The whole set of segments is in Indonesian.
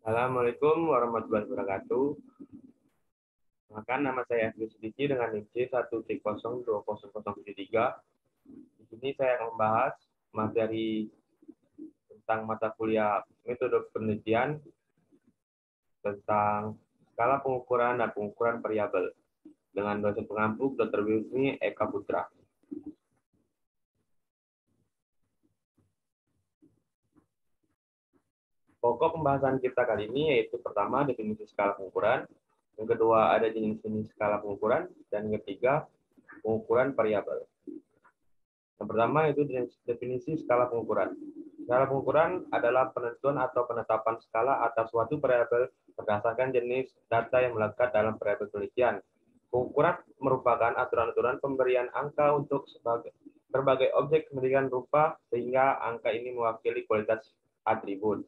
Assalamualaikum warahmatullahi wabarakatuh. Maka nama saya Asli Sidiki dengan NIM C1T0200073. Di sini saya akan membahas materi tentang mata kuliah metode penelitian tentang skala pengukuran dan pengukuran variabel dengan dosen pengampu Dr. Wismi Eka Putra. Pokok pembahasan kita kali ini yaitu pertama definisi skala pengukuran, yang kedua ada jenis-jenis skala pengukuran, dan yang ketiga pengukuran variabel. Yang pertama itu definisi skala pengukuran. Skala pengukuran adalah penentuan atau penetapan skala atas suatu variabel berdasarkan jenis data yang melekat dalam variabel penelitian. Pengukuran merupakan aturan-aturan pemberian angka untuk berbagai objek sedemikian rupa sehingga angka ini mewakili kualitas atribut.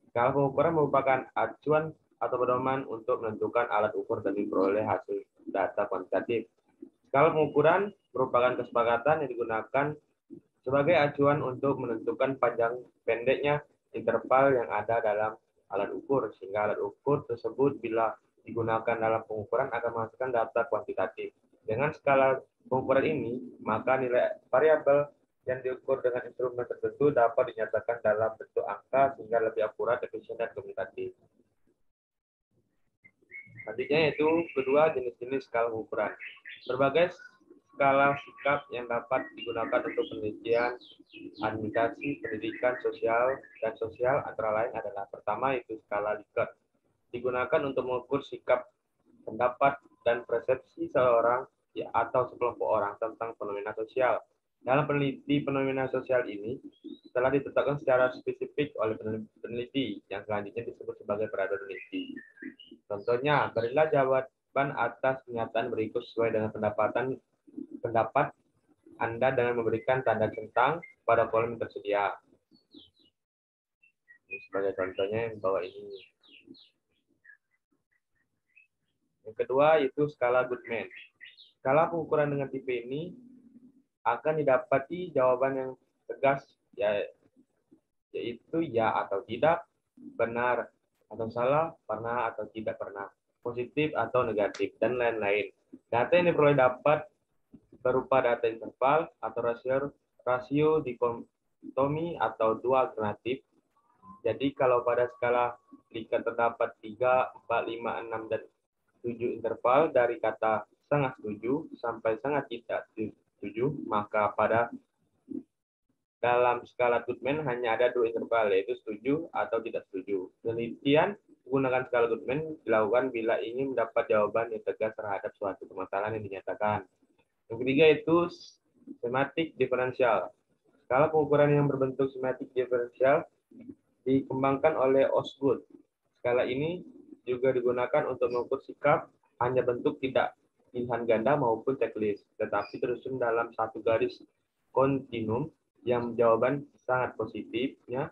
Skala pengukuran merupakan acuan atau pedoman untuk menentukan alat ukur dan memperoleh hasil data kuantitatif. Skala pengukuran merupakan kesepakatan yang digunakan sebagai acuan untuk menentukan panjang pendeknya interval yang ada dalam alat ukur, sehingga alat ukur tersebut bila digunakan dalam pengukuran akan menghasilkan data kuantitatif. Dengan skala pengukuran ini, maka nilai variabel yang diukur dengan instrumen tertentu dapat dinyatakan dalam bentuk angka sehingga lebih akurat, efisien, dan komunikatif. Selanjutnya yaitu kedua jenis-jenis skala pengukuran. Berbagai skala sikap yang dapat digunakan untuk penelitian, administrasi, pendidikan, sosial, dan sosial antara lain adalah pertama itu skala Likert. Digunakan untuk mengukur sikap, pendapat, dan persepsi seorang atau sekelompok orang tentang fenomena sosial. Dalam peneliti fenomena sosial ini telah ditetapkan secara spesifik oleh peneliti yang selanjutnya disebut sebagai variabel peneliti. Contohnya, berilah jawaban atas pernyataan berikut sesuai dengan pendapat Anda dengan memberikan tanda centang pada kolom yang tersedia. Ini sebagai contohnya yang bawah ini. Yang kedua yaitu skala Goodman. Skala pengukuran dengan tipe ini akan didapati jawaban yang tegas, yaitu ya atau tidak, benar atau salah, pernah atau tidak pernah, positif atau negatif, dan lain-lain. Data yang diperoleh dapat berupa data interval atau rasio dikotomi atau dua alternatif. Jadi kalau pada skala Likert terdapat 3, 4, 5, 6, dan 7 interval dari kata sangat setuju sampai sangat tidak setuju, maka pada dalam skala Goodman hanya ada dua interval, yaitu setuju atau tidak setuju. Penelitian menggunakan skala Goodman dilakukan bila ingin mendapat jawaban yang tegas terhadap suatu permasalahan yang dinyatakan. Yang ketiga itu sematik diferensial. Skala pengukuran yang berbentuk sematik diferensial dikembangkan oleh Osgood. Skala ini juga digunakan untuk mengukur sikap hanya bentuk tidak pilihan ganda maupun checklist, tetapi tersusun dalam satu garis kontinum yang jawaban sangat positifnya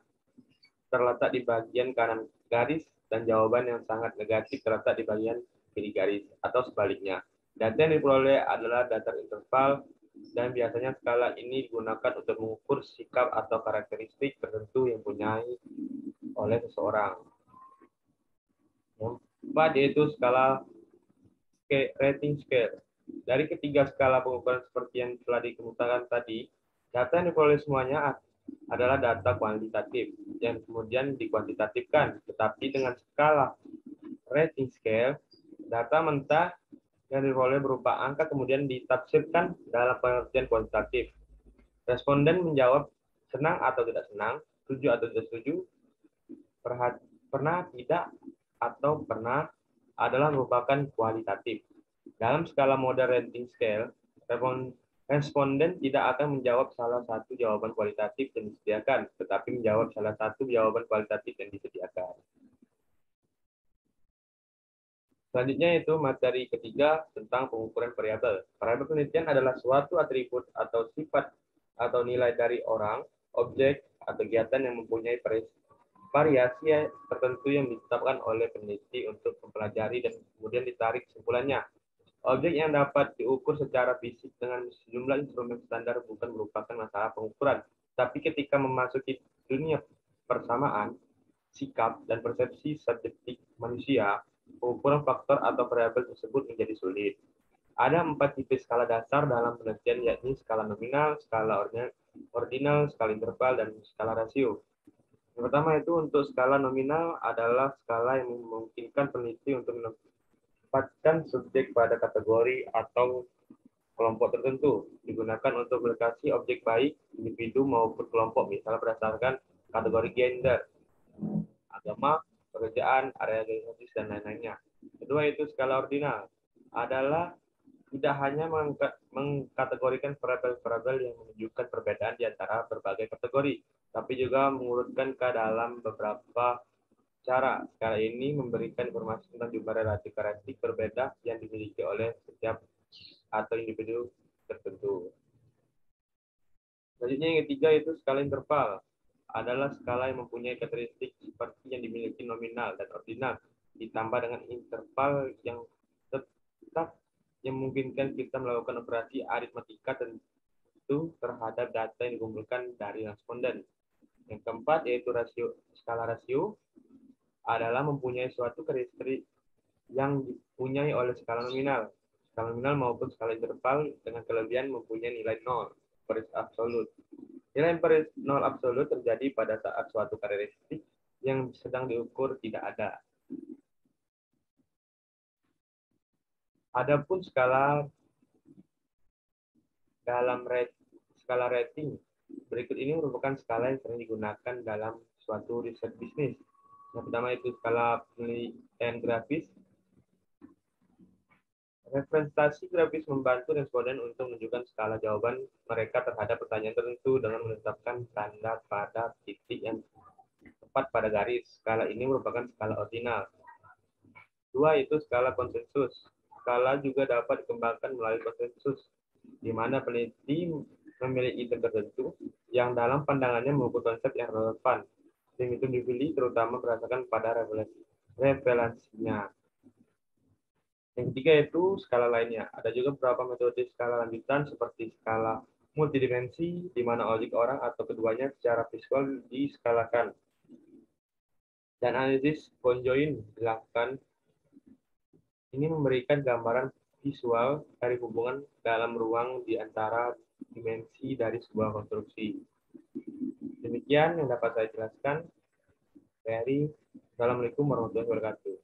terletak di bagian kanan garis dan jawaban yang sangat negatif terletak di bagian kiri garis, atau sebaliknya. Data yang diperoleh adalah data interval dan biasanya skala ini digunakan untuk mengukur sikap atau karakteristik tertentu yang dipunyai oleh seseorang. Yang keempat yaitu skala rating scale. Dari ketiga skala pengukuran seperti yang telah dikemukakan tadi, data yang diperoleh semuanya adalah data kuantitatif yang kemudian dikuantitatifkan, tetapi dengan skala rating scale, data mentah yang diperoleh berupa angka kemudian ditafsirkan dalam pengertian kuantitatif. Responden menjawab senang atau tidak senang, setuju atau tidak setuju, pernah tidak atau pernah adalah merupakan kualitatif. Dalam skala model rating scale, responden tidak akan menjawab salah satu jawaban kualitatif yang disediakan, tetapi menjawab salah satu jawaban kualitatif yang disediakan. Selanjutnya itu materi ketiga tentang pengukuran variabel. Variabel penelitian adalah suatu atribut atau sifat atau nilai dari orang, objek, atau kegiatan yang mempunyai variasi tertentu yang ditetapkan oleh peneliti untuk mempelajari dan kemudian ditarik kesimpulannya. Objek yang dapat diukur secara fisik dengan sejumlah instrumen standar bukan merupakan masalah pengukuran, tapi ketika memasuki dunia persamaan, sikap, dan persepsi subjektif manusia, pengukuran faktor atau variabel tersebut menjadi sulit. Ada 4 tipe skala dasar dalam penelitian, yakni skala nominal, skala ordinal, skala interval, dan skala rasio. Yang pertama itu untuk skala nominal adalah skala yang memungkinkan peneliti untuk menempatkan subjek pada kategori atau kelompok tertentu, digunakan untuk melokasi objek baik individu maupun kelompok, misalnya berdasarkan kategori gender, agama, pekerjaan, area geografis, dan lain-lainnya. Kedua itu skala ordinal, adalah tidak hanya mengkategorikan variabel-variabel yang menunjukkan perbedaan di antara berbagai kategori, tapi juga mengurutkan ke dalam beberapa cara. Skala ini memberikan informasi tentang jumlah relatif karakteristik berbeda yang dimiliki oleh setiap atau individu tertentu. Selanjutnya yang ketiga itu skala interval, adalah skala yang mempunyai karakteristik seperti yang dimiliki nominal dan ordinal, ditambah dengan interval yang tetap yang memungkinkan kita melakukan operasi aritmatika tentu terhadap data yang dikumpulkan dari responden. Yang keempat yaitu skala rasio, adalah mempunyai suatu karakteristik yang dipunyai oleh skala nominal maupun skala interval dengan kelebihan mempunyai nilai 0 per absolut. Nilai per 0 absolut terjadi pada saat suatu karakteristik yang sedang diukur tidak ada. Adapun skala skala rating berikut ini merupakan skala yang sering digunakan dalam suatu riset bisnis. Yang pertama itu skala penelitian grafis. Representasi grafis membantu responden untuk menunjukkan skala jawaban mereka terhadap pertanyaan tertentu dengan menetapkan tanda pada titik yang tepat pada garis. Skala ini merupakan skala ordinal. Dua itu skala konsensus. Skala juga dapat dikembangkan melalui konsensus, di mana peneliti memilih item tertentu yang dalam pandangannya mengukur konsep yang relevan. Tim itu dipilih terutama berdasarkan pada referensinya. Yang ketiga itu skala lainnya. Ada juga beberapa metode skala lanjutan seperti skala multidimensi, di mana objek orang atau keduanya secara visual diskalakan. Dan analisis conjoint dilakukan. Ini memberikan gambaran visual dari hubungan dalam ruang di antara dimensi dari sebuah konstruksi. Demikian yang dapat saya jelaskan. Assalamualaikum warahmatullahi wabarakatuh.